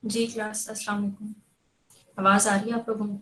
जी class अस्सलाम वालेकुम। आवाज़ आ रही है आप लोगों को?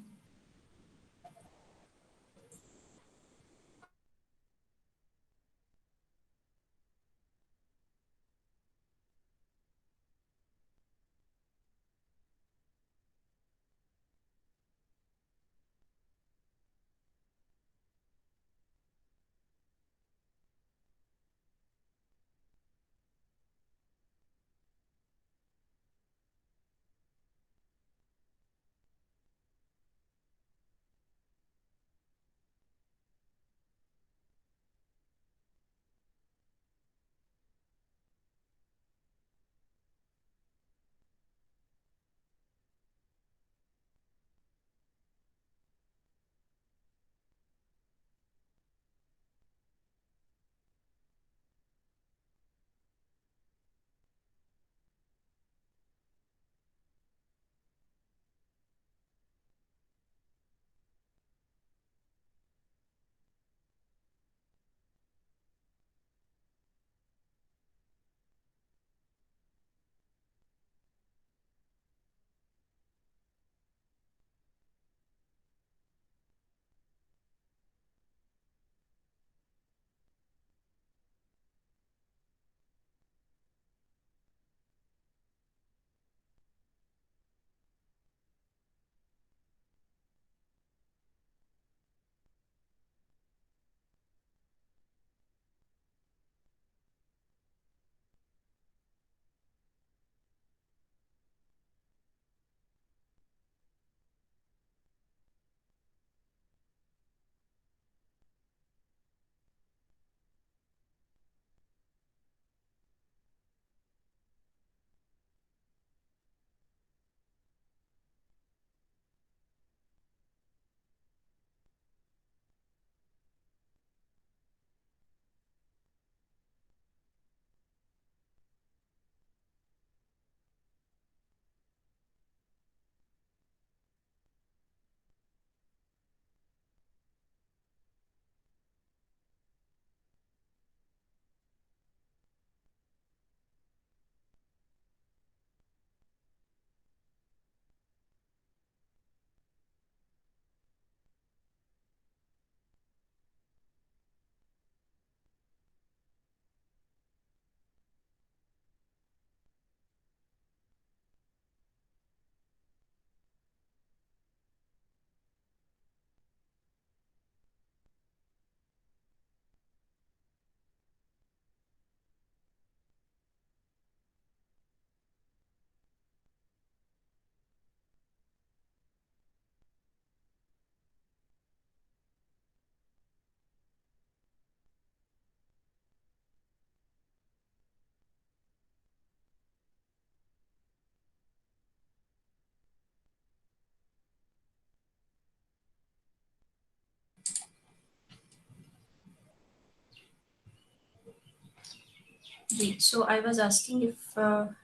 जी, so I was asking if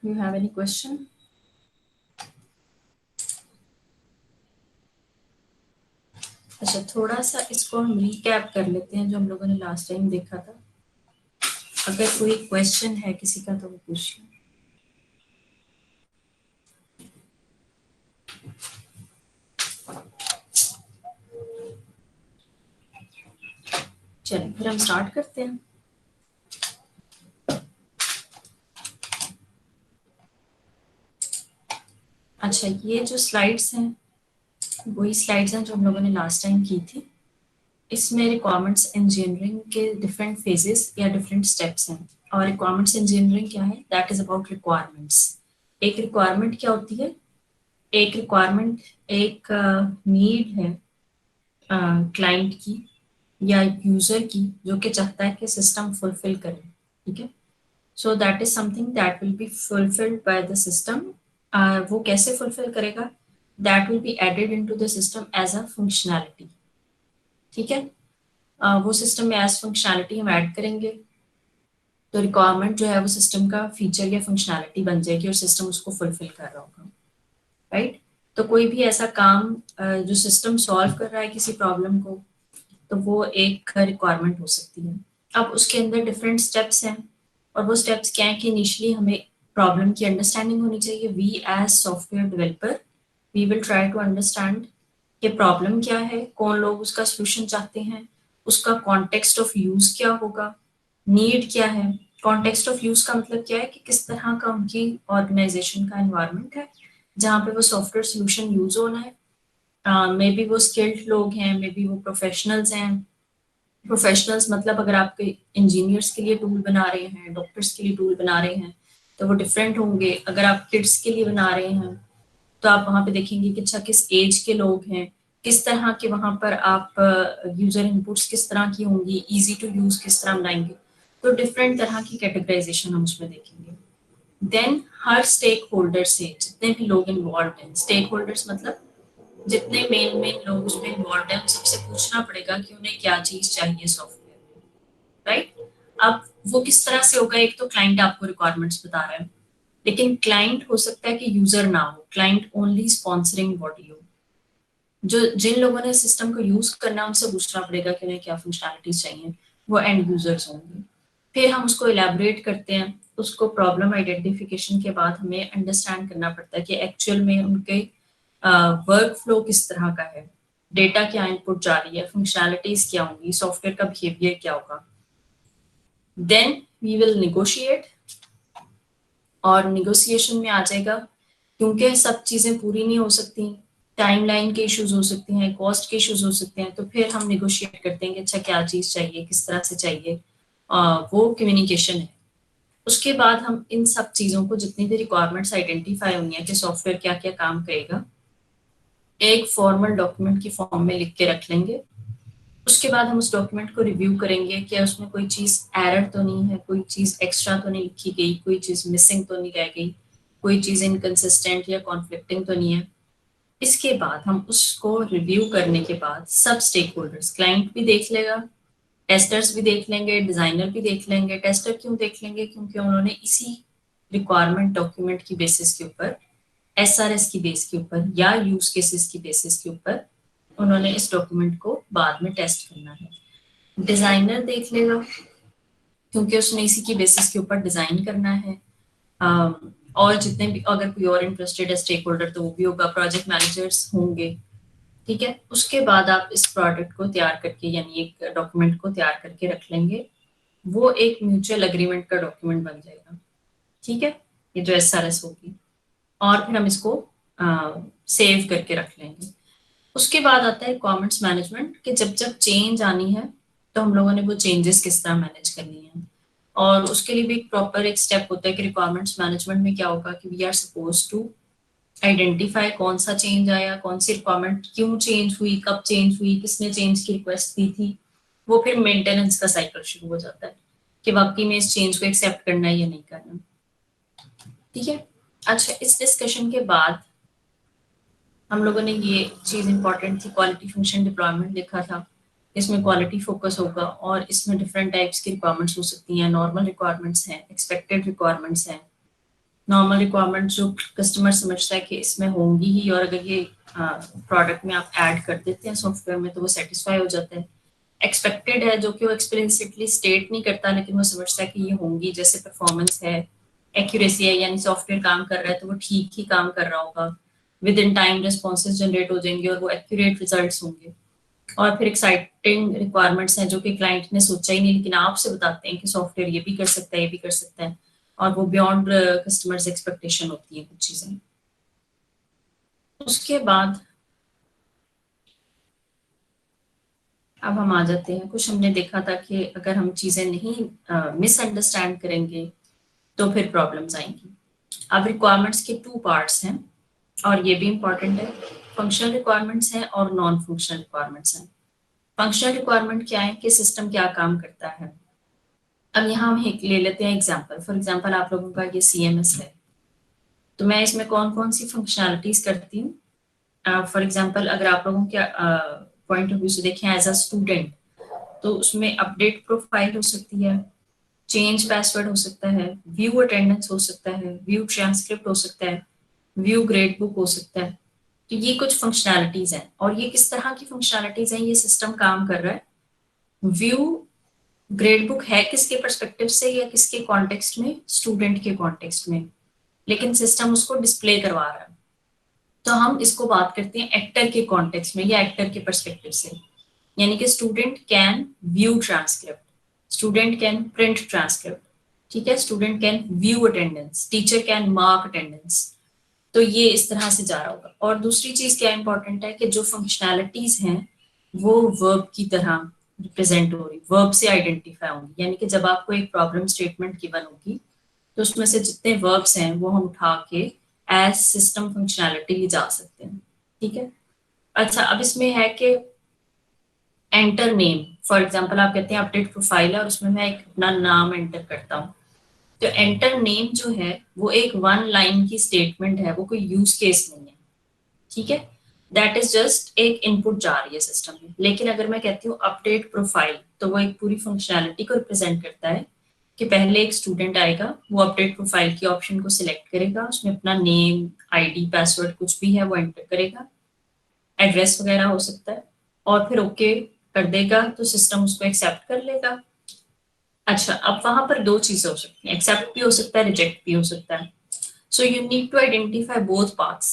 you have any question. अच्छा, थोड़ा सा इसको हम रिकैप कर लेते हैं जो हम लोगों ने लास्ट टाइम देखा था। अगर कोई क्वेश्चन है किसी का तो वो पूछ लें। चलिए फिर हम स्टार्ट करते हैं। अच्छा, ये जो स्लाइड्स हैं वही स्लाइड्स हैं जो हम लोगों ने लास्ट टाइम की थी। इसमें रिक्वायरमेंट्स इंजीनियरिंग के डिफरेंट फेजेस या डिफरेंट स्टेप्स हैं। और रिक्वायरमेंट्स इंजीनियरिंग क्या है? That is about requirements. एक रिक्वायरमेंट क्या होती है? एक रिक्वायरमेंट एक नीड है क्लाइंट की या यूजर की, जो कि चाहता है कि सिस्टम फुलफिल करे। ठीक है, so that is something that will be fulfilled by the system. वो कैसे फुलफिल करेगा? That will be added into the system as a functionality. ठीक है, वो सिस्टम में एज फंक्शनैलिटी हम ऐड करेंगे तो रिक्वायरमेंट जो है वो सिस्टम का फीचर या फंक्शनैलिटी बन जाएगी और सिस्टम उसको फुलफिल कर रहा होगा। राइट, तो कोई भी ऐसा काम जो सिस्टम सॉल्व कर रहा है किसी प्रॉब्लम को, तो वो एक रिक्वायरमेंट हो सकती है। अब उसके अंदर डिफरेंट स्टेप्स हैं और वो स्टेप्स क्या है कि इनिशियली हमें प्रॉब्लम की अंडरस्टैंडिंग होनी चाहिए. We as software developer we will try to understand कि प्रॉब्लम क्या है, कौन लोग उसका सोल्यूशन चाहते हैं, उसका कॉन्टेक्स्ट ऑफ यूज क्या होगा, नीड क्या है. कॉन्टेक्स्ट ऑफ यूज का मतलब क्या है कि किस तरह का उनकी ऑर्गेनाइजेशन का एनवायरनमेंट है जहाँ पे वो सॉफ्टवेयर सोल्यूशन यूज होना है. मे बी वो स्किल्ड लोग हैं, मे बी वो प्रोफेशनल्स हैं. प्रोफेशनल्स मतलब अगर आपके इंजीनियर्स के लिए टूल बना रहे हैं, डॉक्टर्स के लिए टूल बना रहे हैं, तो वो डिफरेंट होंगे. अगर आप किड्स के लिए बना रहे हैं तो आप वहाँ पे देखेंगे कि अच्छा किस एज के लोग हैं, किस तरह के वहाँ पर आप यूजर इनपुट्स किस तरह की होंगी, इजी टू यूज किस तरह बनाएंगे. तो डिफरेंट तरह की कैटेगराइजेशन हम उसमें देखेंगे. देन हर स्टेक होल्डर से जितने भी लोग इन्वॉल्व हैं, स्टेक होल्डर्स मतलब जितने मेन मेन लोग उसमें इन्वॉल्व हैं, उन सबसे पूछना पड़ेगा कि उन्हें क्या चीज चाहिए सॉफ्टवेयर में. राइट. अब वो किस तरह से होगा, एक तो क्लाइंट आपको रिक्वायरमेंट्स बता रहा है, लेकिन क्लाइंट हो सकता है कि यूजर ना हो, क्लाइंट ओनली स्पॉन्सरिंग बॉडी हो. जो जिन लोगों ने सिस्टम को यूज करना उनसे पूछना पड़ेगा कि उन्हें क्या फंक्शनैलिटीज चाहिए, वो एंड यूजर्स होंगे. फिर हम उसको इलेबोरेट करते हैं. उसको प्रॉब्लम आइडेंटिफिकेशन के बाद हमें अंडरस्टैंड करना पड़ता है कि एक्चुअल में उनके वर्क फ्लो किस तरह का है, डेटा क्या इनपुट जा रही है, फंक्शनैलिटीज क्या होंगी, सॉफ्टवेयर का बिहेवियर क्या होगा. Then we will negotiate. और निगोसिएशन में आ जाएगा, क्योंकि सब चीजें पूरी नहीं हो सकती, टाइमलाइन के इश्यूज हो सकते हैं, कॉस्ट के इश्यूज हो सकते हैं, तो फिर हम निगोशिएट करते हैं कि अच्छा क्या चीज चाहिए, किस तरह से चाहिए. वो कम्युनिकेशन है. उसके बाद हम इन सब चीजों को, जितनी भी रिक्वायरमेंट्स आइडेंटिफाई हुई है कि सॉफ्टवेयर क्या क्या काम करेगा, एक फॉर्मल डॉक्यूमेंट की फॉर्म में लिख के रख लेंगे. उसके बाद हम उस डॉक्यूमेंट को रिव्यू करेंगे कि उसमें कोई चीज एरर तो नहीं है, कोई चीज एक्स्ट्रा तो नहीं लिखी गई, कोई चीज मिसिंग तो नहीं रह गई, कोई चीज इनकंसिस्टेंट या कॉन्फ्लिक्टिंग तो नहीं है. इसके बाद हम उसको रिव्यू करने के बाद सब स्टेक होल्डर्स, क्लाइंट भी देख लेगा, टेस्टर्स भी देख लेंगे, डिजाइनर भी देख लेंगे. टेस्टर क्यों देख लेंगे, क्योंकि उन्होंने इसी रिक्वायरमेंट डॉक्यूमेंट की बेसिस के ऊपर, एसआरएस की बेस के ऊपर या यूज केसेस की बेसिस के ऊपर उन्होंने इस डॉक्यूमेंट को बाद में टेस्ट करना है. डिजाइनर देख लेगा, क्योंकि उसने इसी की बेसिस के ऊपर डिजाइन करना है. और जितने भी, अगर कोई और इंटरेस्टेड है स्टेक होल्डर तो वो भी होगा, प्रोजेक्ट मैनेजर्स होंगे. ठीक है. उसके बाद आप इस प्रोडक्ट को तैयार करके, यानी एक डॉक्यूमेंट को तैयार करके रख लेंगे. वो एक म्यूचुअल एग्रीमेंट का डॉक्यूमेंट बन जाएगा. ठीक है. ये जो एसआरएस होगी, और फिर हम इसको सेव करके रख लेंगे. उसके बाद आता है रिक्वायरमेंट्स मैनेजमेंट, कि जब जब चेंज आनी है तो हम लोगों ने वो चेंजेस किस तरह मैनेज करनी है. और उसके लिए भी एक प्रॉपर एक स्टेप होता है कि रिक्वायरमेंट्स मैनेजमेंट में क्या होगा कि we are suppose to identify कौन सा चेंज आया, कौन सी रिक्वायरमेंट क्यों चेंज हुई, कब चेंज हुई, किसने चेंज की रिक्वेस्ट दी थी. वो फिर मेंटेनेंस का साइकिल शुरू हो जाता है कि वाकई में इस चेंज को एक्सेप्ट करना है या नहीं करना. ठीक है. अच्छा, इस डिस्कशन के बाद हम लोगों ने ये चीज इंपॉर्टेंट थी, क्वालिटी फंक्शन डिप्लॉयमेंट लिखा था. इसमें क्वालिटी फोकस होगा और इसमें डिफरेंट टाइप्स की रिक्वायरमेंट्स हो सकती हैं. नॉर्मल रिक्वायरमेंट्स हैं, एक्सपेक्टेड रिक्वायरमेंट्स हैं. नॉर्मल रिक्वायरमेंट्स जो कस्टमर समझता है कि इसमें होंगी ही, और अगर ये प्रोडक्ट में आप ऐड कर देते हैं सॉफ्टवेयर में तो वो सेटिस्फाई हो जाता है. एक्सपेक्टेड है जो कि वो एक्सप्लिसिटली स्टेट नहीं करता, लेकिन वो समझता है कि ये होंगी, जैसे परफॉर्मेंस है, एक्यूरेसी है, यानी सॉफ्टवेयर काम कर रहा है तो वो ठीक ही काम कर रहा होगा, with in time responses generate हो जाएंगे और वो एक्यूरेट रिजल्ट्स होंगे. और फिर एक्साइटिंग रिक्वायरमेंट्स हैं जो कि क्लाइंट ने सोचा ही नहीं, लेकिन आपसे बताते हैं कि सॉफ्टवेयर ये भी कर सकता है, ये भी कर सकता है, और वो बियॉन्ड कस्टमर्स एक्सपेक्टेशन होती है कुछ चीजें. उसके बाद अब हम आ जाते हैं, कुछ हमने देखा था कि अगर हम चीजें नहीं मिसअंडरस्टैंड करेंगे तो फिर प्रॉब्लम्स आएंगी. अब रिक्वायरमेंट्स के टू पार्ट्स हैं और ये भी इंपॉर्टेंट है. फंक्शनल रिक्वायरमेंट्स हैं और नॉन फंक्शनल रिक्वायरमेंट्स हैं. फंक्शनल रिक्वायरमेंट क्या है कि सिस्टम क्या काम करता है. अब यहाँ हम एक ले लेते हैं एग्जांपल. फॉर एग्जांपल आप लोगों का ये सीएमएस है, तो मैं इसमें कौन कौन सी फंक्शनैलिटीज करती हूँ. फॉर एग्जांपल अगर आप लोगों के पॉइंट ऑफ व्यू से देखें एज अ स्टूडेंट, तो उसमें अपडेट प्रोफाइल हो सकती है, चेंज पासवर्ड हो सकता है, व्यू अटेंडेंस हो सकता है, व्यू ट्रांसक्रिप्ट हो सकता है, व्यू ग्रेड बुक हो सकता है. तो ये कुछ फंक्शनैलिटीज हैं. और ये किस तरह की फंक्शनैलिटीज हैं, ये सिस्टम काम कर रहा है. व्यू ग्रेड बुक है किसके परस्पेक्टिव से या किसके कॉन्टेक्स्ट में, स्टूडेंट के कॉन्टेक्स्ट में. लेकिन सिस्टम उसको डिस्प्ले करवा रहा है। तो हम इसको बात करते हैं एक्टर के कॉन्टेक्स्ट में या एक्टर के परस्पेक्टिव से, यानी कि student can view transcript, student can print transcript, ठीक है, student can view attendance, teacher can mark attendance. तो ये इस तरह से जा रहा होगा। और दूसरी चीज क्या इंपॉर्टेंट है कि जो फंक्शनैलिटीज हैं वो वर्ब की तरह रिप्रेजेंट हो रही, वर्ब से आइडेंटिफाई होंगी, यानी कि जब आपको एक प्रॉब्लम स्टेटमेंट गिवन होगी तो उसमें से जितने वर्ब्स हैं वो हम उठा के एज सिस्टम फंक्शनैलिटी ले जा सकते हैं, ठीक है। अच्छा, अब इसमें है कि एंटर नेम, फॉर एग्जांपल आप कहते हैं अपडेट प्रोफाइल है और उसमें मैं एक अपना नाम एंटर करता हूँ, तो एंटर नेम जो है वो एक वन लाइन की स्टेटमेंट है, वो कोई यूज केस नहीं है, ठीक है। दैट इज जस्ट एक इनपुट जा रही है सिस्टम में। लेकिन अगर मैं कहती हूँ अपडेट प्रोफाइल, तो वो एक पूरी फंक्शनैलिटी को रिप्रेजेंट करता है कि पहले एक स्टूडेंट आएगा, वो अपडेट प्रोफाइल की ऑप्शन को सिलेक्ट करेगा, उसमें अपना नेम, आईडी, पासवर्ड कुछ भी है वो एंटर करेगा, एड्रेस वगैरह हो सकता है, और फिर ओके कर देगा तो सिस्टम उसको एक्सेप्ट कर लेगा। अच्छा, अब वहां पर दो चीजें हो सकती हैं, एक्सेप्ट भी हो सकता है, रिजेक्ट भी हो सकता है। So you need to identify both paths.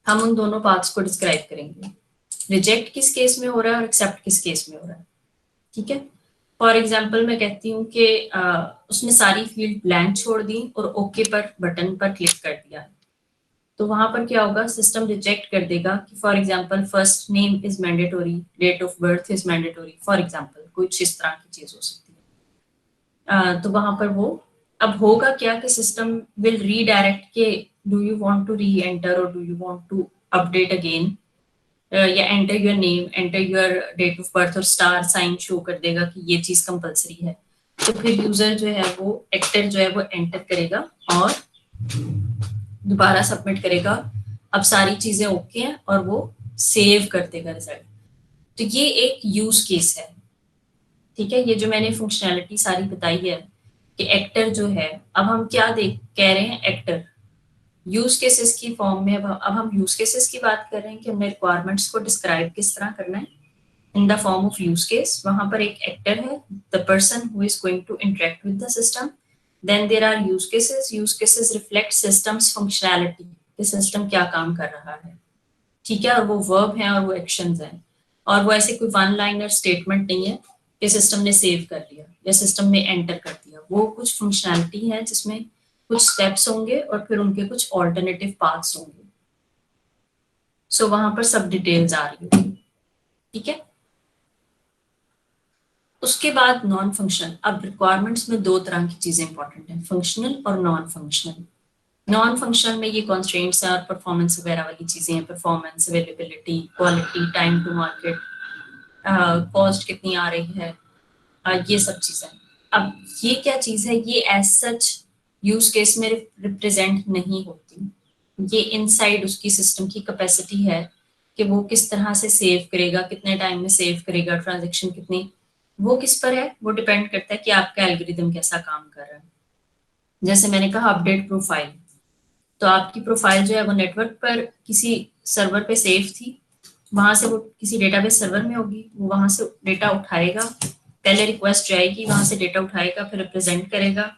हम उन दोनों पाथ्स को डिस्क्राइब करेंगे, रिजेक्ट किस केस में हो रहा है और एक्सेप्ट किस केस में हो रहा है, ठीक है। फॉर एग्जाम्पल मैं कहती हूँ कि उसने सारी फील्ड ब्लैंक छोड़ दी और ओके पर बटन पर क्लिक कर दिया, तो वहां पर क्या होगा, सिस्टम रिजेक्ट कर देगा कि for example first name is mandatory, date of birth is mandatory, for example कुछ इस तरह की चीज हो सकती है। तो वहां पर वो अब होगा क्या कि सिस्टम विल रीडायरेक्ट के do you want to reenter or do you want to update again, या enter your name, enter your date of birth, और स्टार साइन शो कर देगा कि ये चीज कंपलसरी है। तो फिर यूजर जो है वो, एक्टर जो है वो एंटर करेगा और दोबारा सबमिट करेगा। अब सारी चीजें ओके हैं और वो सेव कर देगा रिजल्ट। तो ये एक यूज केस है, ठीक है। ये जो मैंने फंक्शनैलिटी सारी बताई है कि एक्टर जो है, अब हम क्या देख कह रहे हैं, एक्टर यूज केसेस की फॉर्म में। अब हम यूज केसेस की बात कर रहे हैं कि हमने रिक्वायरमेंट्स को डिस्क्राइब किस तरह करना है in the form of use case. वहां पर एक एक्टर है, the person who is going to interact with the system. Then there are use cases, use cases reflect systems functionality, कि सिस्टम क्या काम कर रहा है, ठीक है। और वो वर्ब है और वो एक्शंस हैं, और वो ऐसे कोई वन लाइनर स्टेटमेंट नहीं है कि सिस्टम ने सेव कर लिया या सिस्टम ने एंटर कर दिया। वो कुछ फंक्शनैलिटी है जिसमें कुछ स्टेप्स होंगे और फिर उनके कुछ ऑल्टरनेटिव पाथ्स होंगे। सो वहां पर सब डिटेल्स आ रही होगी, ठीक है। उसके बाद नॉन फंक्शनल। अब रिक्वायरमेंट्स में दो तरह की चीजें इंपॉर्टेंट है, फंक्शनल और नॉन फंक्शनल। नॉन फंक्शनल में ये कॉन्स्ट्रेंट्स और परफॉर्मेंस वगैरह वाली चीजें हैं, performance, availability, quality, time to market, cost कितनी आ रही है, ये सब चीजें। अब ये क्या चीज है, ये एज सच यूज केस में रिप्रेजेंट नहीं होती, ये इनसाइड उसकी सिस्टम की कैपेसिटी है कि वो किस तरह से सेव करेगा, कितने टाइम में सेव करेगा, ट्रांजेक्शन कितनी, वो किस पर है, वो डिपेंड करता है कि आपका एल्गोरिदम कैसा काम कर रहा है। जैसे मैंने कहा अपडेट प्रोफाइल, तो आपकी प्रोफाइल जो है वो नेटवर्क पर किसी सर्वर पे सेव थी, वहां से वो किसी डेटाबेस सर्वर में होगी, वो वहां से डेटा उठाएगा, पहले रिक्वेस्ट जाएगी, वहां से डेटा उठाएगा, फिर रिप्रेजेंट करेगा।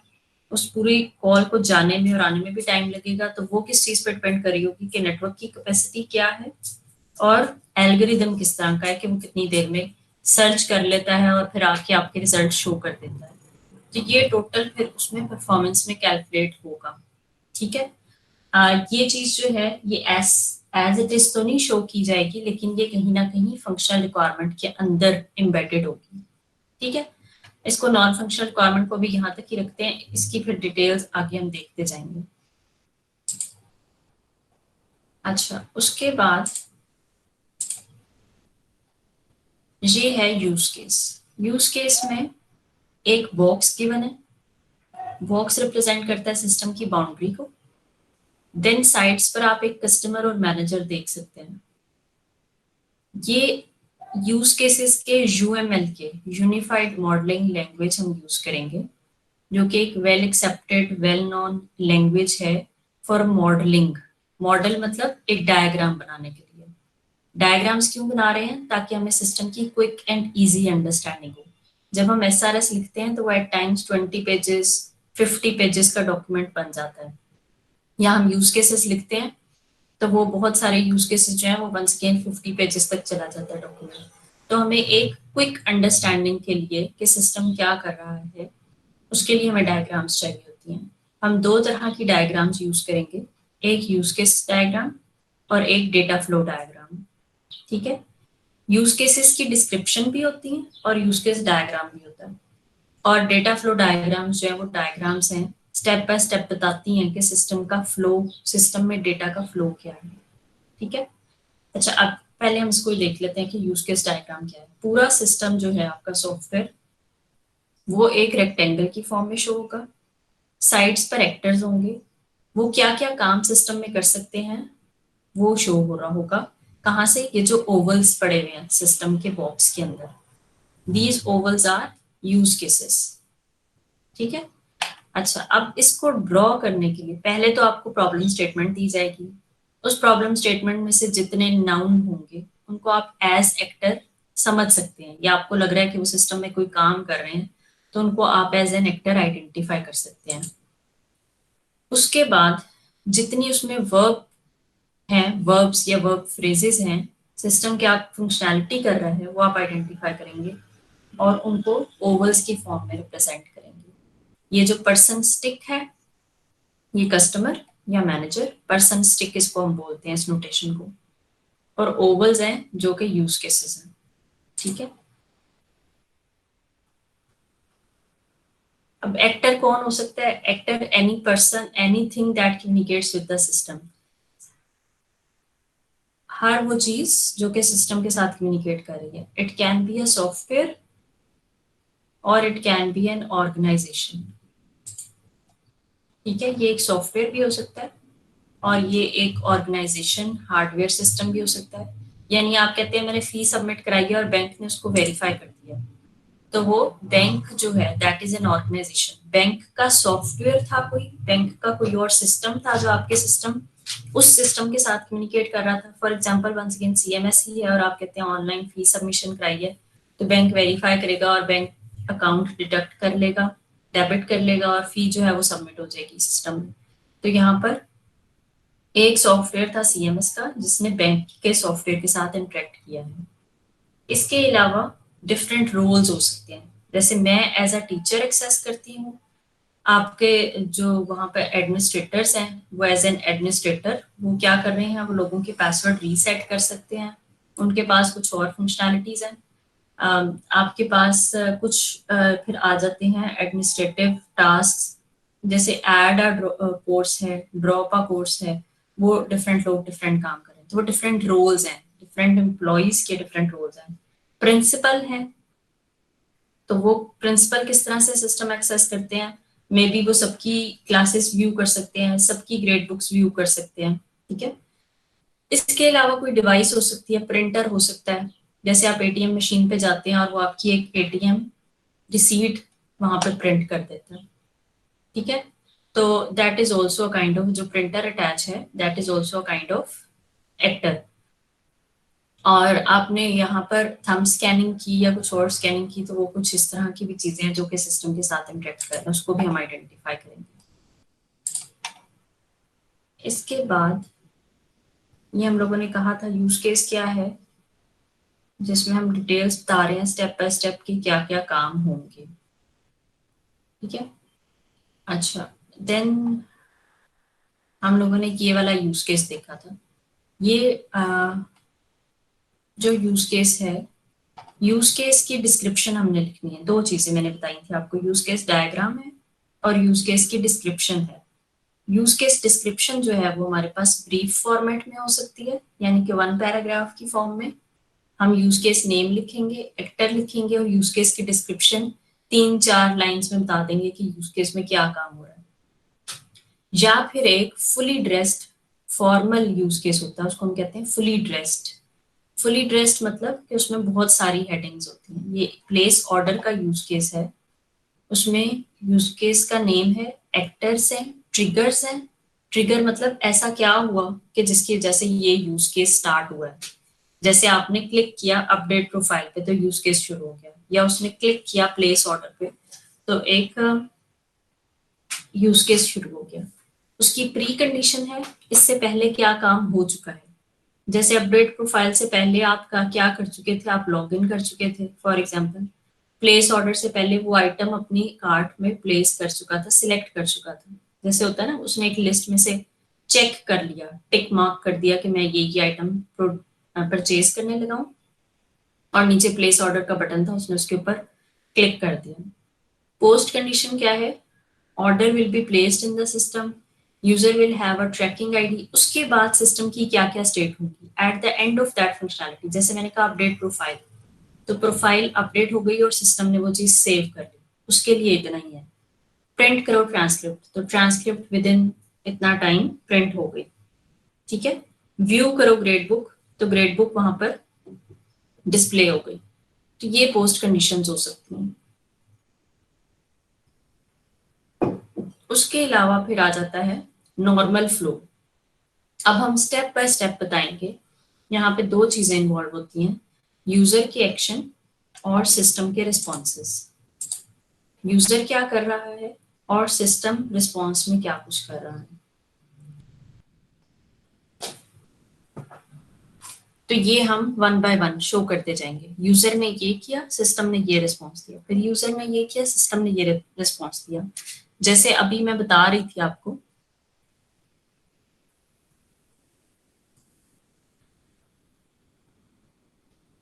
उस पूरी कॉल को जाने में और आने में भी टाइम लगेगा। तो वो किस चीज पर डिपेंड करी होगी कि नेटवर्क की कैपेसिटी क्या है और एल्गोरिदम किस तरह का है कि वो कितनी देर में सर्च कर लेता है और फिर आके आपके रिजल्ट शो कर देता है। तो ये टोटल फिर उसमें परफॉर्मेंस में कैलकुलेट होगा, ठीक है। ये चीज जो है ये एज इट इज तो नहीं शो की जाएगी, लेकिन ये कहीं ना कहीं फंक्शनल रिक्वायरमेंट के अंदर एम्बेडेड होगी, ठीक है। इसको नॉन फंक्शनल रिक्वायरमेंट को भी यहाँ तक ही रखते हैं, इसकी फिर डिटेल्स आगे हम देखते जाएंगे। अच्छा, उसके बाद ये है यूज केस। यूज केस में एक बॉक्स गिवन है, बॉक्स रिप्रेजेंट करता है सिस्टम की बाउंड्री को। देन साइड्स पर आप एक कस्टमर और मैनेजर देख सकते हैं। ये यूज केसेस के यूएमएल के, यूनिफाइड मॉडलिंग लैंग्वेज हम यूज करेंगे, जो कि एक well accepted well known language है फॉर मॉडलिंग। मॉडल मतलब एक डायग्राम बनाने के लिए। डायग्राम्स क्यों बना रहे हैं, ताकि हमें सिस्टम की क्विक एंड इजी अंडरस्टैंडिंग हो। जब हम एसआरएस लिखते हैं तो वो एट टाइम्स 20 पेजेस 50 पेजेस का डॉक्यूमेंट बन जाता है, या हम यूज केसेस लिखते हैं तो वो बहुत सारे यूज केसेस जो हैं वो वंस अगेन 50 पेजेस तक चला जाता है डॉक्यूमेंट। तो हमें एक क्विक अंडरस्टैंडिंग के लिए कि सिस्टम क्या कर रहा है उसके लिए हमें डायग्राम्स चाहिए होती हैं। हम दो तरह की डायग्राम्स यूज करेंगे, एक यूज केस डायग्राम और एक डेटा फ्लो डायग्राम। ठीक है, यूज केसेस की डिस्क्रिप्शन भी होती है और यूज केस डायग्राम भी होता है। और डेटा फ्लो डायग्राम्स जो है वो डायग्राम्स हैं, स्टेप बाय स्टेप बताती हैं कि सिस्टम का फ्लो, सिस्टम में डेटा का फ्लो क्या है। ठीक है, अच्छा अब पहले हम इसको देख लेते हैं कि यूज केस डायग्राम क्या है। पूरा सिस्टम जो है आपका सॉफ्टवेयर वो एक रेक्टेंगल की फॉर्म में शो होगा, साइड्स पर एक्टर्स होंगे, वो क्या क्या काम सिस्टम में कर सकते हैं वो शो हो रहा होगा। कहाँ से? ये जो ओवल्स पड़े हुए हैं सिस्टम के बॉक्स के अंदर, these ovals are use cases. ठीक है, अच्छा अब इसको ड्रॉ करने के लिए पहले तो आपको प्रॉब्लम स्टेटमेंट दी जाएगी। उस प्रॉब्लम स्टेटमेंट में से जितने नाउन होंगे उनको आप एज एक्टर समझ सकते हैं, या आपको लग रहा है कि वो सिस्टम में कोई काम कर रहे हैं तो उनको आप एज एन एक्टर आइडेंटिफाई कर सकते हैं। उसके बाद जितनी उसमें वर्ब हैं, वर्ब्स या वर्ब फ्रेजेस हैं, सिस्टम क्या फंक्शनैलिटी कर रहा है वो आप आइडेंटिफाई करेंगे और उनको ओवल्स की फॉर्म में रिप्रेजेंट करेंगे। ये जो पर्सन स्टिक है ये कस्टमर या मैनेजर, पर्सन स्टिक इसको हम बोलते हैं इस नोटेशन को, और ओवल्स हैं जो कि यूज केसेस हैं। ठीक है, अब एक्टर कौन हो सकता है? Actor any person anything that communicates with the system, हर वो चीज जो कि सिस्टम के साथ कम्युनिकेट कर रही है। It can be a software or it can be an organisation. ठीक है, ये एक सॉफ्टवेयर भी हो सकता है और ये एक ऑर्गेनाइजेशन हार्डवेयर सिस्टम भी हो सकता है। यानी आप कहते हैं मैंने फी सबमिट कराई है और बैंक ने उसको वेरीफाई कर दिया, तो वो बैंक जो है that is an organization. Bank का सॉफ्टवेयर था कोई, बैंक का कोई और सिस्टम था जो आपके सिस्टम उस सिस्टम के साथ कम्युनिकेट कर रहा था। For example once again CMS ही है और आप कहते हैं ऑनलाइन फी सबमिशन कराई है, तो बैंक वेरीफाई करेगा और बैंक अकाउंट डिडक्ट कर लेगा, डेबिट कर लेगा और फी जो है वो सबमिट हो जाएगी सिस्टम में। तो यहाँ पर एक सॉफ्टवेयर था सीएमएस का जिसने बैंक के सॉफ्टवेयर के साथ इंटरेक्ट किया है। इसके अलावा डिफरेंट रोल्स हो सकते हैं, जैसे मैं एज अ टीचर एक्सेस करती हूँ, आपके जो वहाँ पे एडमिनिस्ट्रेटर्स हैं वो एज एन एडमिनिस्ट्रेटर वो क्या कर रहे हैं, वो लोगों के पासवर्ड रीसेट कर सकते हैं, उनके पास कुछ और फंक्शनैलिटीज हैं। आपके पास कुछ फिर आ जाते हैं एडमिनिस्ट्रेटिव टास्क, जैसे ऐड अ कोर्स है, ड्रॉप अ कोर्स है, वो डिफरेंट लोग डिफरेंट काम करें, तो वो डिफरेंट रोल्स हैं, डिफरेंट एम्प्लॉयज के डिफरेंट रोल्स हैं। प्रिंसिपल है, तो वो प्रिंसिपल किस तरह से सिस्टम एक्सेस करते हैं, मे बी वो सबकी क्लासेस व्यू कर सकते हैं, सबकी ग्रेड बुक्स व्यू कर सकते हैं। ठीक है, इसके अलावा कोई डिवाइस हो सकती है, प्रिंटर हो सकता है, जैसे आप एटीएम मशीन पे जाते हैं और वो आपकी एक एटीएम रिसीट वहां पर प्रिंट कर देता है। ठीक है, तो that is also a kind of, जो प्रिंटर अटैच है that is also a kind of actor. और आपने यहाँ पर थंब स्कैनिंग की या कुछ और स्कैनिंग की, तो वो कुछ इस तरह की भी चीजें हैं जो कि सिस्टम के साथ इंटरेक्ट कर रहे हैं, उसको भी हम आइडेंटिफाई करेंगे। इसके बाद ये हम लोगों ने कहा था यूज केस क्या है, जिसमें हम डिटेल्स बता रहे हैं स्टेप बाय स्टेप की क्या क्या काम होंगे। ठीक है, अच्छा देन हम लोगों ने ये वाला यूज केस देखा था। ये जो यूज केस है, यूज केस की डिस्क्रिप्शन हमने लिखनी है। दो चीजें मैंने बताई थी आपको, यूज केस डायग्राम है और यूज केस की डिस्क्रिप्शन है। यूज केस डिस्क्रिप्शन जो है वो हमारे पास ब्रीफ फॉर्मेट में हो सकती है, यानी कि वन पैराग्राफ की फॉर्म में हम यूज केस नेम लिखेंगे, एक्टर लिखेंगे और यूज केस की डिस्क्रिप्शन 3-4 लाइंस में बता देंगे कि यूज केस में क्या काम हो रहा है। या फिर एक fully dressed formal use case होता है, उसको हम कहते हैं फुली ड्रेस्ड। फुली ड्रेस्ड मतलब कि उसमें बहुत सारी हेडिंग्स होती हैं। ये प्लेस ऑर्डर का यूज केस है, उसमें यूज केस का नेम है, एक्टर्स हैं, ट्रिगर्स हैं। ट्रिगर मतलब ऐसा क्या हुआ कि जिसकी वजह से ये यूज केस स्टार्ट हुआ है। जैसे आपने क्लिक किया अपडेट प्रोफाइल पे तो यूज केस शुरू हो गया, या उसने क्लिक किया प्लेस ऑर्डर पे तो एक यूज केस शुरू हो गया। उसकी प्री कंडीशन है, इससे पहले क्या काम हो चुका है। जैसे अपडेट प्रोफाइल से पहले आप क्या कर चुके थे, आप लॉग इन कर चुके थे। फॉर एग्जाम्पल प्लेस ऑर्डर से पहले वो आइटम अपनी कार्ट में प्लेस कर चुका था, सिलेक्ट कर चुका था। जैसे होता है ना, उसने एक लिस्ट में से चेक कर लिया, टिक मार्क कर दिया कि मैं ये आइटम परचेज करने लगा हूँ, और नीचे प्लेस ऑर्डर का बटन था, उसने उसके ऊपर क्लिक कर दिया। पोस्ट कंडीशन क्या है, order will be placed in the system, user will have a tracking ID. उसके बाद सिस्टम की क्या क्या स्टेट होगी at the end of that functionality. जैसे मैंने कहा अपडेट प्रोफाइल, तो प्रोफाइल अपडेट हो गई और सिस्टम ने वो चीज सेव कर ली, उसके लिए इतना ही है। प्रिंट करो ट्रांसक्रिप्ट, तो ट्रांसक्रिप्ट विद इन इतना टाइम प्रिंट हो गई, ठीक है। व्यू करो ग्रेड बुक, तो ग्रेड बुक वहां पर डिस्प्ले हो गई। तो ये पोस्ट कंडीशंस हो सकती हैं। उसके अलावा फिर आ जाता है नॉर्मल फ्लो। अब हम स्टेप बाय स्टेप बताएंगे। यहाँ पे दो चीजें इन्वॉल्व होती हैं, यूजर की एक्शन और सिस्टम के रिस्पॉन्सेस। यूजर क्या कर रहा है और सिस्टम रिस्पॉन्स में क्या कुछ कर रहा है। तो ये हम वन बाय वन शो करते जाएंगे। यूजर ने ये किया, सिस्टम ने ये रिस्पॉन्स दिया, फिर यूजर ने ये किया, सिस्टम ने ये रिस्पॉन्स दिया। जैसे अभी मैं बता रही थी आपको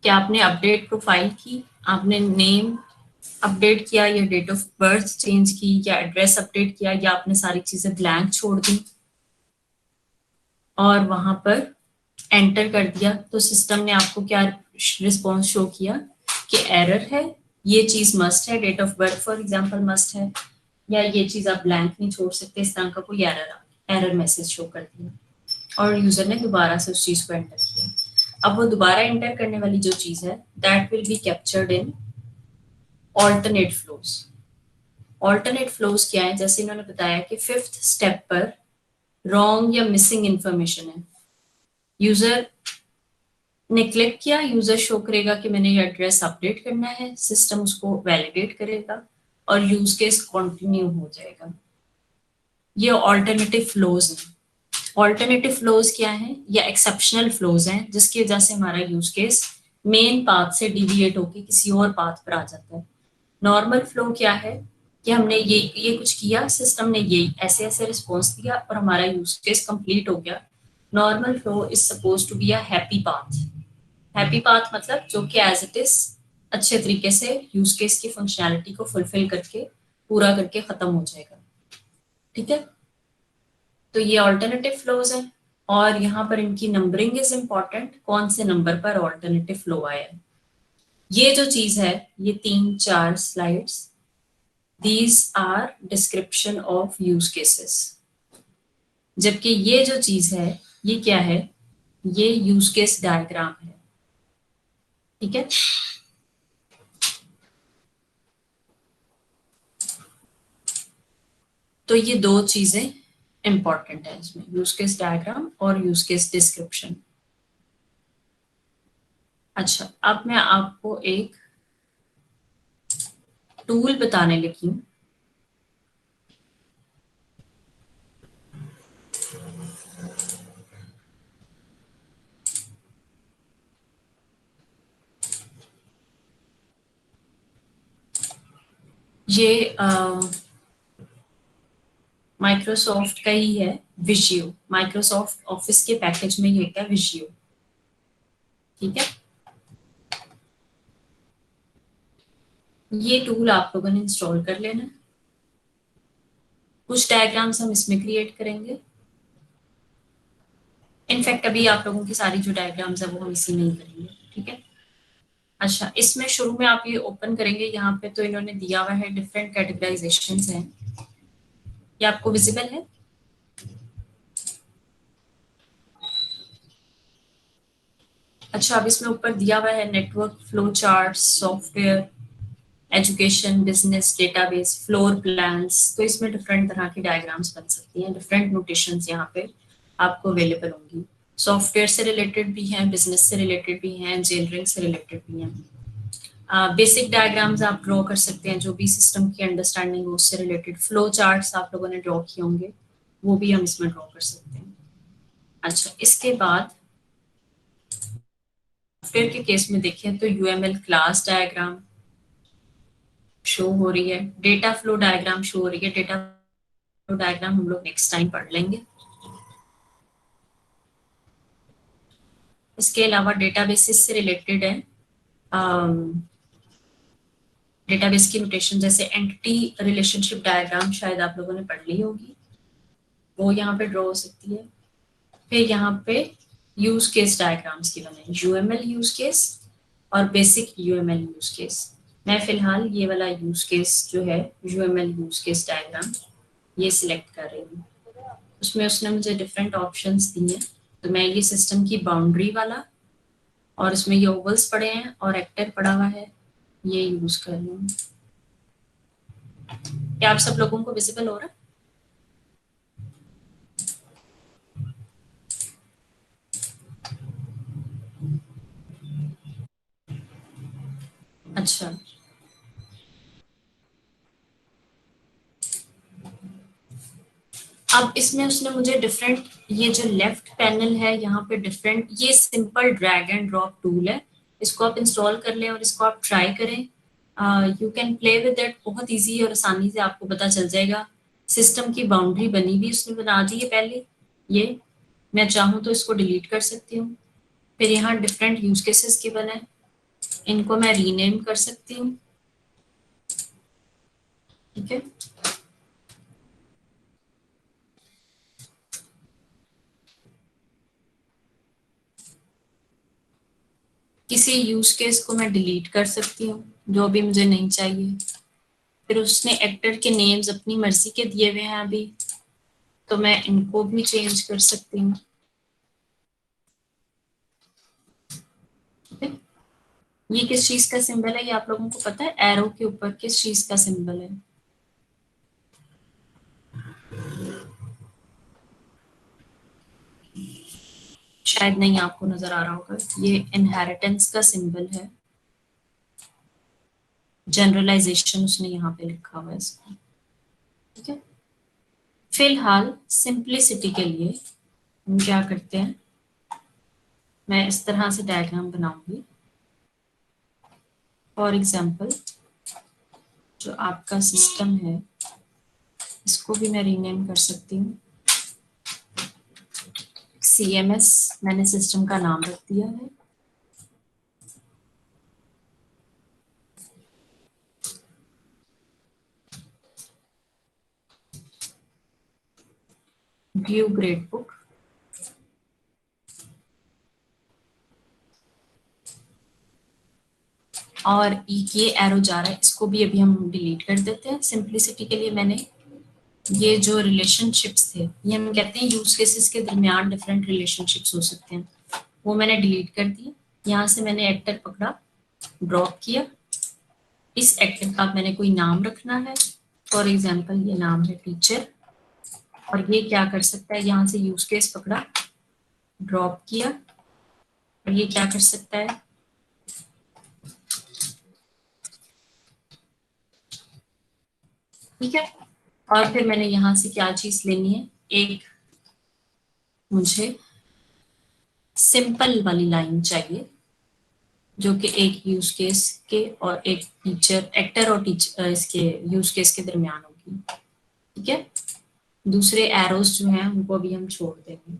कि आपने अपडेट प्रोफाइल की, आपने नेम अपडेट किया या डेट ऑफ बर्थ चेंज की या एड्रेस अपडेट किया, या आपने सारी चीजें ब्लैंक छोड़ दी और वहां पर एंटर कर दिया, तो सिस्टम ने आपको क्या रिस्पॉन्स शो किया कि एरर है, ये चीज मस्ट है, date of birth for example must है, या ये चीज आप ब्लैंक नहीं छोड़ सकते, इस तरह का कोई एरर मैसेज शो कर दिया, और यूजर ने दोबारा से उस चीज को एंटर किया। अब वो दोबारा एंटर करने वाली जो चीज है, that will be captured in alternate flows. Alternate flows क्या है, जैसे इन्होंने बताया कि फिफ्थ स्टेप पर रॉन्ग या मिसिंग इंफॉर्मेशन है, यूजर ने क्लिक किया, यूजर शो करेगा कि मैंने ये एड्रेस अपडेट करना है, सिस्टम उसको वैलिडेट करेगा और यूज केस कंटिन्यू हो जाएगा। ये ऑल्टरनेटिव फ्लोज हैं। ऑल्टरनेटिव फ्लोज क्या है, या एक्सेप्शनल फ्लोज हैं, जिसकी वजह से हमारा यूज केस मेन पाथ से डिविएट होकर किसी और पाथ पर आ जाता है। नॉर्मल फ्लो क्या है कि हमने ये कुछ किया, सिस्टम ने ये ऐसे ऐसे रिस्पॉन्स दिया और हमारा यूज केस कंप्लीट हो गया। Normal flow is suppose to be a happy path. Happy path मतलब जो कि एज इट इज अच्छे तरीके से यूज केस की फंक्शनैलिटी को फुलफिल करके पूरा करके खत्म हो जाएगा, ठीक है। तो ये ऑल्टरनेटिव फ्लोज है, और यहाँ पर इनकी नंबरिंग इज इंपॉर्टेंट, कौन से नंबर पर ऑल्टरनेटिव फ्लो आया है। ये जो चीज है, ये 3-4 slides, these are description of use cases। जबकि ये जो चीज है, ये क्या है, ये यूज केस डायग्राम है, ठीक है। तो ये दो चीजें इंपॉर्टेंट है इसमें, यूज केस डायग्राम और यूज केस डिस्क्रिप्शन। अच्छा, अब मैं आपको एक टूल बताने लगी हूँ। ये माइक्रोसॉफ्ट का ही है, विजियो। माइक्रोसॉफ्ट ऑफिस के पैकेज में ही होता है विजियो, ठीक है। ये टूल आप लोगों ने इंस्टॉल कर लेना है। कुछ डायग्राम्स हम इसमें क्रिएट करेंगे। इनफैक्ट अभी आप लोगों की सारी जो डायग्राम्स है वो हम इसी में ही करेंगे, ठीक है। अच्छा, इसमें शुरू में आप ये ओपन करेंगे, यहाँ पे तो इन्होंने दिया हुआ है डिफरेंट कैटेगराइजेशंस हैं, ये आपको विजिबल है। अच्छा, अब इसमें ऊपर दिया हुआ है network, flow chart, software, education, business, database, floor plans. तो इसमें डिफरेंट तरह की डायग्राम्स बन सकती हैं, डिफरेंट नोटेशंस यहाँ पे आपको अवेलेबल होंगी। सॉफ्टवेयर से रिलेटेड भी हैं, बिजनेस से रिलेटेड भी हैं, इंजीनियरिंग से रिलेटेड भी हैं। बेसिक डायग्राम्स आप ड्रॉ कर सकते हैं, जो भी सिस्टम की अंडरस्टैंडिंग हो उससे रिलेटेड। फ्लो चार्ट्स आप लोगों ने ड्रॉ किए होंगे, वो भी हम इसमें ड्रॉ कर सकते हैं। अच्छा, इसके बाद सॉफ्टवेयर के केस में देखें तो यूएमएल क्लास डायग्राम शो हो रही है, डेटा फ्लो डायग्राम शो हो रही है। डेटा फ्लो डायग्राम हम लोग नेक्स्ट टाइम पढ़ लेंगे। इसके अलावा डेटाबेसेस से रिलेटेड है, डेटाबेस की नोटेशन जैसे एंटिटी रिलेशनशिप डायग्राम शायद आप लोगों ने पढ़ ली होगी, वो यहाँ पे ड्रॉ हो सकती है। फिर यहाँ पे यूज केस डायग्राम्स की बने, यूएमएल यूज केस और बेसिक यूएमएल यूज केस। मैं फिलहाल ये वाला यूज केस जो है यूएमएल यूज केस डायग्राम ये सिलेक्ट कर रही हूँ। उसमें उसने मुझे डिफरेंट ऑप्शंस दिए, तो मैं ये सिस्टम की बाउंड्री वाला और इसमें ये ओवल्स पड़े हैं और एक्टर पड़ा हुआ है, ये यूज कर रही हूँ। क्या आप सब लोगों को विजिबल हो रहा है? अच्छा, अब इसमें उसने मुझे डिफरेंट, ये जो लेफ्ट पैनल है यहाँ पे डिफरेंट, ये simple drag and drop tool है, इसको आप इंस्टॉल कर लें और इसको आप ट्राई करें। You can play with it, बहुत इजी और आसानी से आपको पता चल जाएगा। सिस्टम की बाउंड्री बनी हुई उसने बना दी है पहले, ये मैं चाहूँ तो इसको डिलीट कर सकती हूँ। फिर यहाँ डिफरेंट यूज केसेस के बने, इनको मैं रीनेम कर सकती हूँ। ठीक है, किसी यूज केस को मैं डिलीट कर सकती हूँ जो अभी मुझे नहीं चाहिए। फिर उसने एक्टर के नेम्स अपनी मर्जी के दिए हुए हैं अभी, तो मैं इनको भी चेंज कर सकती हूँ। ये किस चीज का सिंबल है, ये आप लोगों को पता है? एरो के ऊपर किस चीज का सिंबल है? शायद नहीं आपको नजर आ रहा होगा, ये इनहेरिटेंस का सिंबल है। जनरलाइजेशन उसने यहाँ पे लिखा हुआ है इसको। ठीक है, फिलहाल सिंप्लिसिटी के लिए हम क्या करते हैं, मैं इस तरह से डायग्राम बनाऊंगी। फॉर एग्जाम्पल, जो आपका सिस्टम है इसको भी मैं रीनेम कर सकती हूँ। CMS मैंने सिस्टम का नाम रख दिया है। व्यू ग्रेड बुक, और ये एरो जा रहा है, इसको भी अभी हम डिलीट कर देते हैं सिंप्लिसिटी के लिए। मैंने ये जो रिलेशनशिप्स थे, ये हम कहते हैं यूज केसेस के दरमियान डिफरेंट रिलेशनशिप्स हो सकते हैं, वो मैंने डिलीट कर दिए। यहाँ से मैंने एक्टर पकड़ा, ड्रॉप किया, इस एक्टर का मैंने कोई नाम रखना है। फॉर एग्जाम्पल ये नाम है टीचर, और ये क्या कर सकता है, यहाँ से यूज केस पकड़ा, ड्रॉप किया, और ये क्या कर सकता है, ठीक है। और फिर मैंने यहाँ से क्या चीज लेनी है, एक मुझे सिंपल वाली लाइन चाहिए जो कि एक यूज केस के और एक टीचर, एक्टर और टीचर इसके यूज केस के दरमियान होगी। ठीक है, दूसरे एरोस जो हैं उनको अभी हम छोड़ देंगे।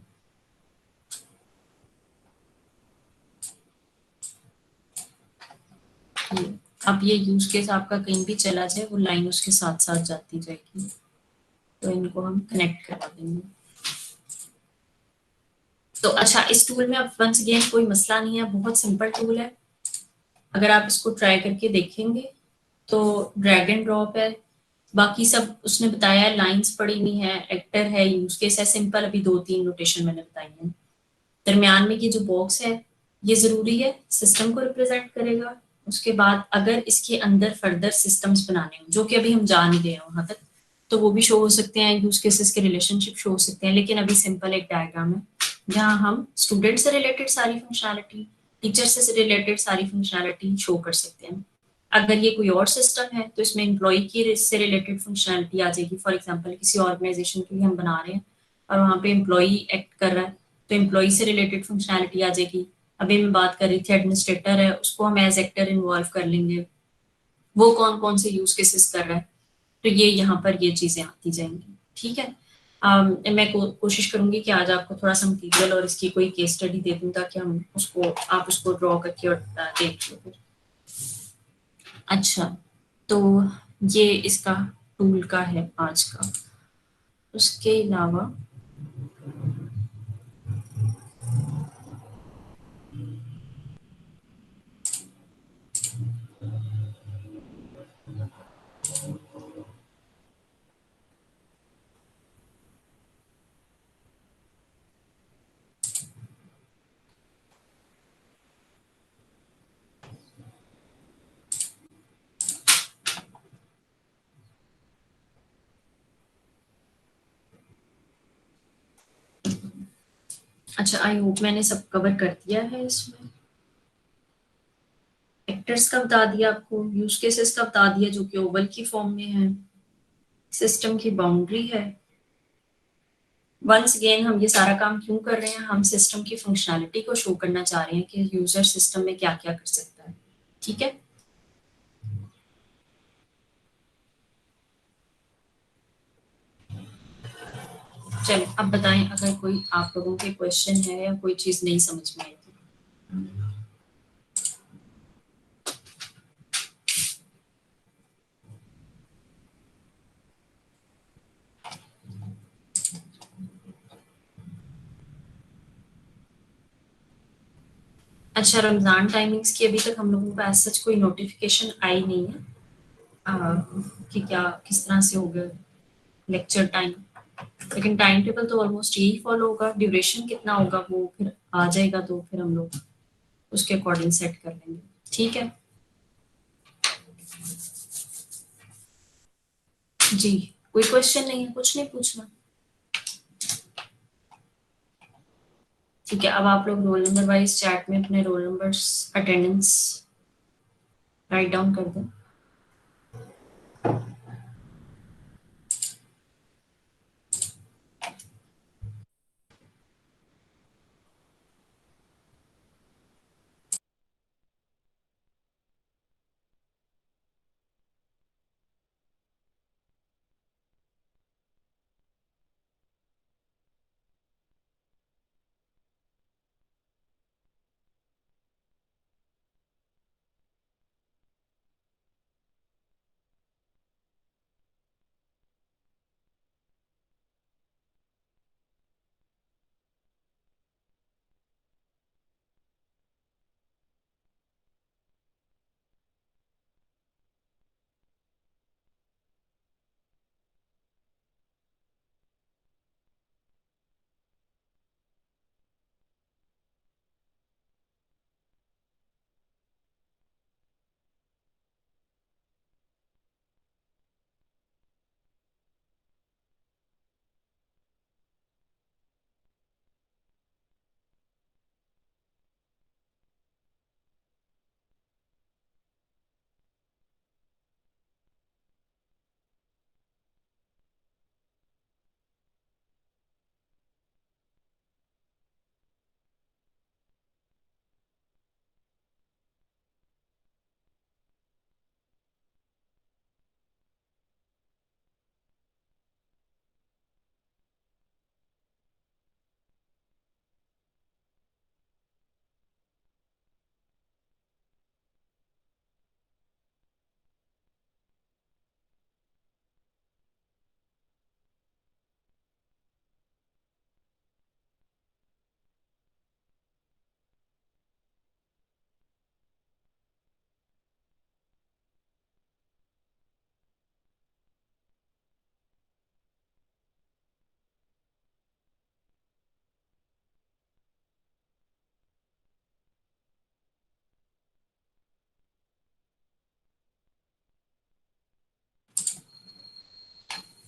ये अब ये यूज केस आपका कहीं भी चला जाए वो लाइन उसके साथ साथ जाती जाएगी, तो इनको हम कनेक्ट करवा देंगे। तो अच्छा, इस टूल में अब वंस अगेन कोई मसला नहीं है, बहुत सिंपल टूल है। अगर आप इसको ट्राई करके देखेंगे तो ड्रैग एंड ड्रॉप है, बाकी सब उसने बताया है, लाइंस पड़ी हुई है, एक्टर है, यूज केस है, सिंपल अभी 2-3 नोटेशन मैंने बताई है। दरमियान में ये जो बॉक्स है ये जरूरी है, सिस्टम को रिप्रेजेंट करेगा। उसके बाद अगर इसके अंदर फर्दर सिस्टम्स बनाने हो जो कि अभी हम जा नहीं रहे हैं वहां तक, तो वो भी शो हो सकते हैं, यूज केसेस के रिलेशनशिप शो हो सकते हैं, लेकिन अभी सिंपल एक डायग्राम है जहाँ हम स्टूडेंट से रिलेटेड सारी फंक्शनैलिटी, टीचर से रिलेटेड सारी फंक्शनैलिटी शो कर सकते हैं। अगर ये कोई और सिस्टम है तो इसमें एम्प्लॉय की से रिलेटेड फंक्शनैलिटी आ जाएगी। फॉर एग्जांपल किसी ऑर्गेनाइजेशन के लिए हम बना रहे हैं और वहाँ पे एम्प्लॉय एक्ट कर रहा है तो एम्प्लॉय से रिलेटेड फंक्शनैलिटी आ जाएगी। अभी मैं बात कर रही थी एडमिनिस्ट्रेटर है, उसको हम एज एक्टर इन्वॉल्व कर लेंगे, वो कौन कौन से यूज केसेस कर रहा है, तो ये यहाँ पर ये चीजें आती जाएंगी। ठीक है। मैं कोशिश करूंगी कि आज आपको थोड़ा सा मटीरियल और इसकी कोई केस स्टडी दे दूं ताकि हम उसको आप उसको ड्रॉ करके और देख लो फिर। अच्छा, तो ये इसका टूल का है आज का। उसके अलावा अच्छा, आई होप मैंने सब कवर कर दिया है। इसमें एक्टर्स का बता दिया, आपको यूज केसेस का बता दिया जो कि ओवल की फॉर्म में है, सिस्टम की बाउंड्री है। वंस अगेन हम ये सारा काम क्यों कर रहे हैं, हम सिस्टम की फंक्शनैलिटी को शो करना चाह रहे हैं कि यूजर सिस्टम में क्या क्या कर सकता है। ठीक है। चलिए अब बताएं अगर कोई आप लोगों के क्वेश्चन है या कोई चीज नहीं समझ में आई तो। अच्छा, रमजान टाइमिंग्स की अभी तक हम लोगों को ऐसा सच कोई नोटिफिकेशन आई नहीं है कि क्या किस तरह से होगा लेक्चर टाइम। लेकिन टाइम टेबल तो ऑलमोस्ट यही फॉलो होगा, ड्यूरेशन कितना होगा वो फिर आ जाएगा, तो फिर हम लोग उसके अकॉर्डिंग सेट कर लेंगे। ठीक है जी। कोई क्वेश्चन नहीं है, कुछ नहीं पूछना। ठीक है, अब आप लोग रोल नंबर वाइज चैट में अपने roll numbers attendance write down कर दें।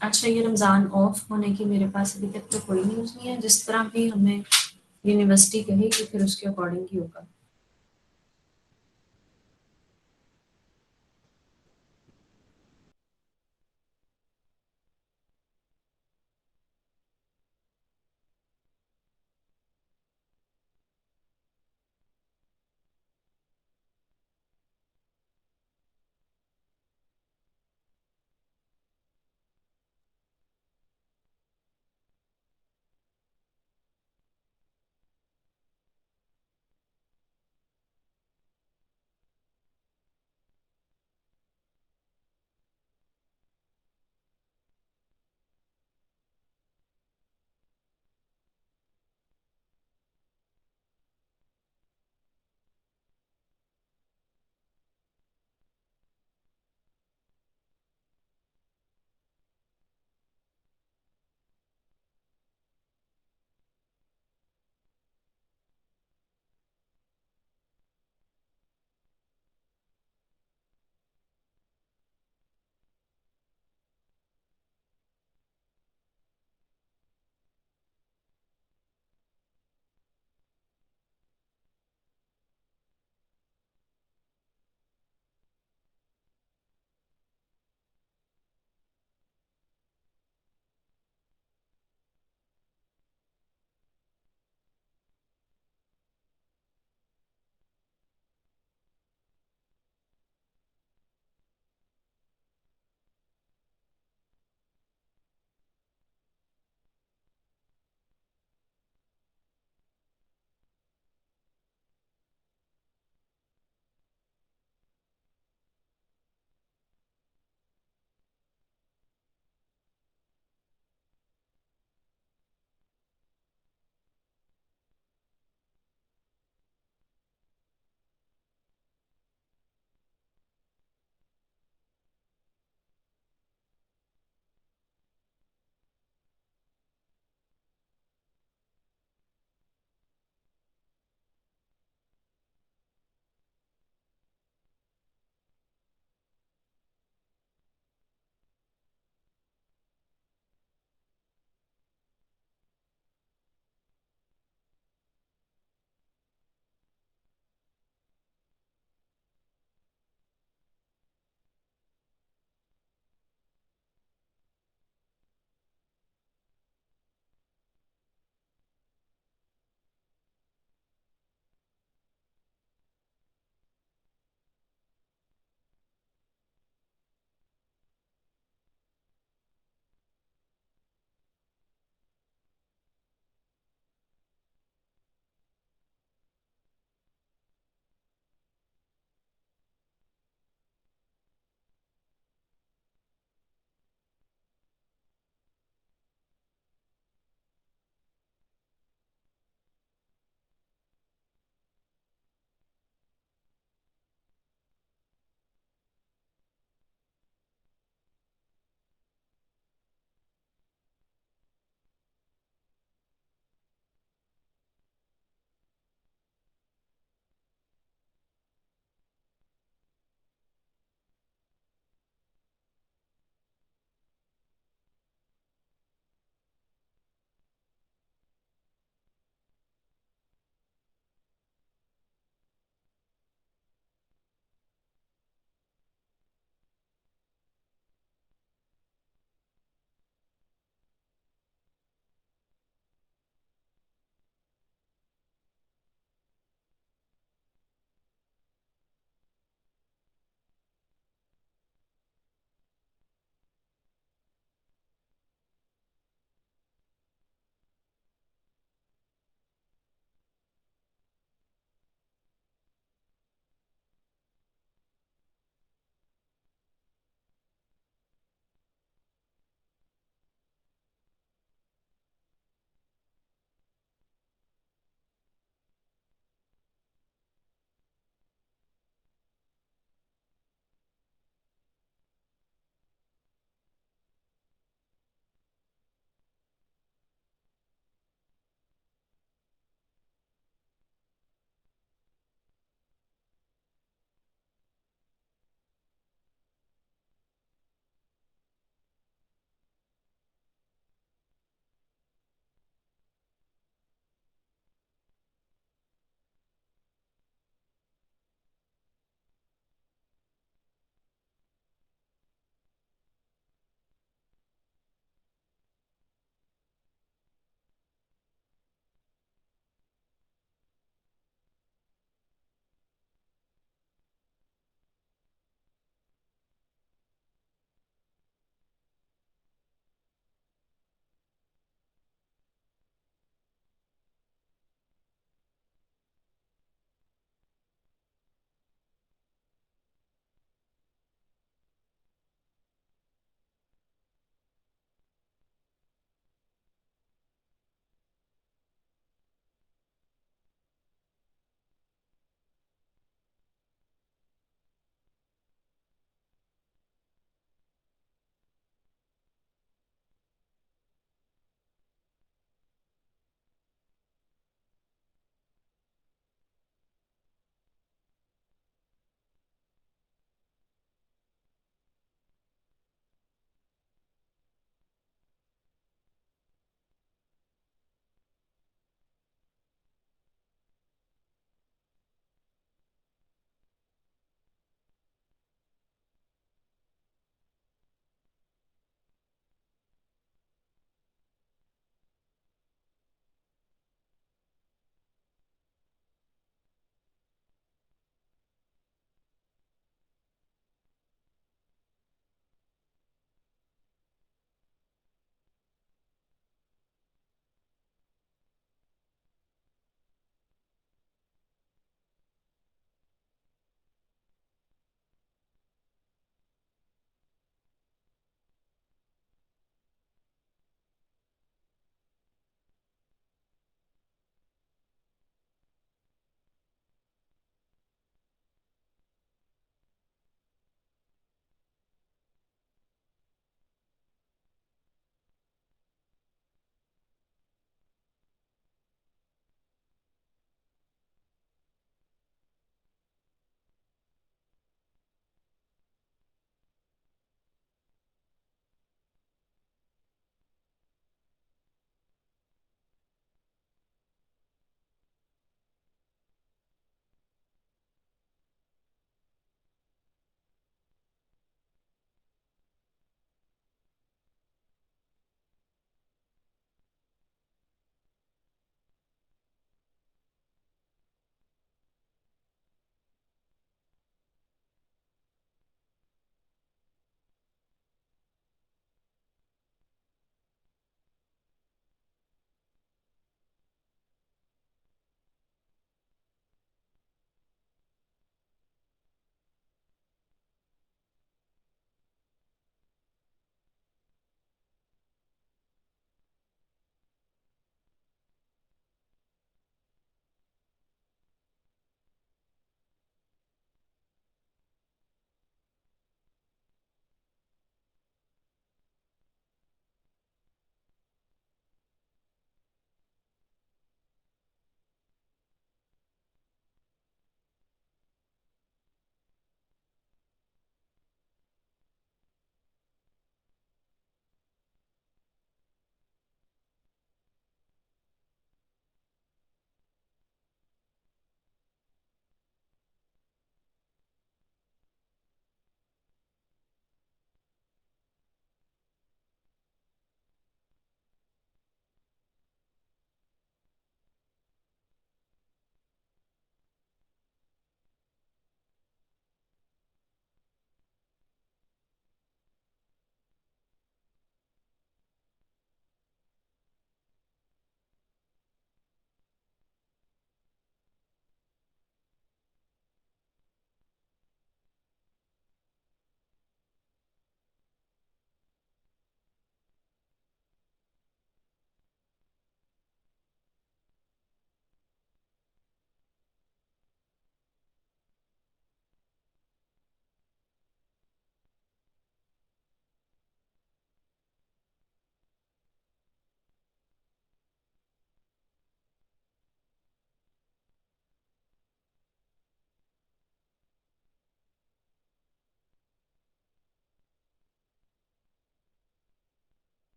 अच्छा, ये रमजान ऑफ होने की मेरे पास अभी तक तो कोई न्यूज़ नहीं है। जिस तरह भी हमें यूनिवर्सिटी कहेगी फिर उसके अकॉर्डिंग ही होगा।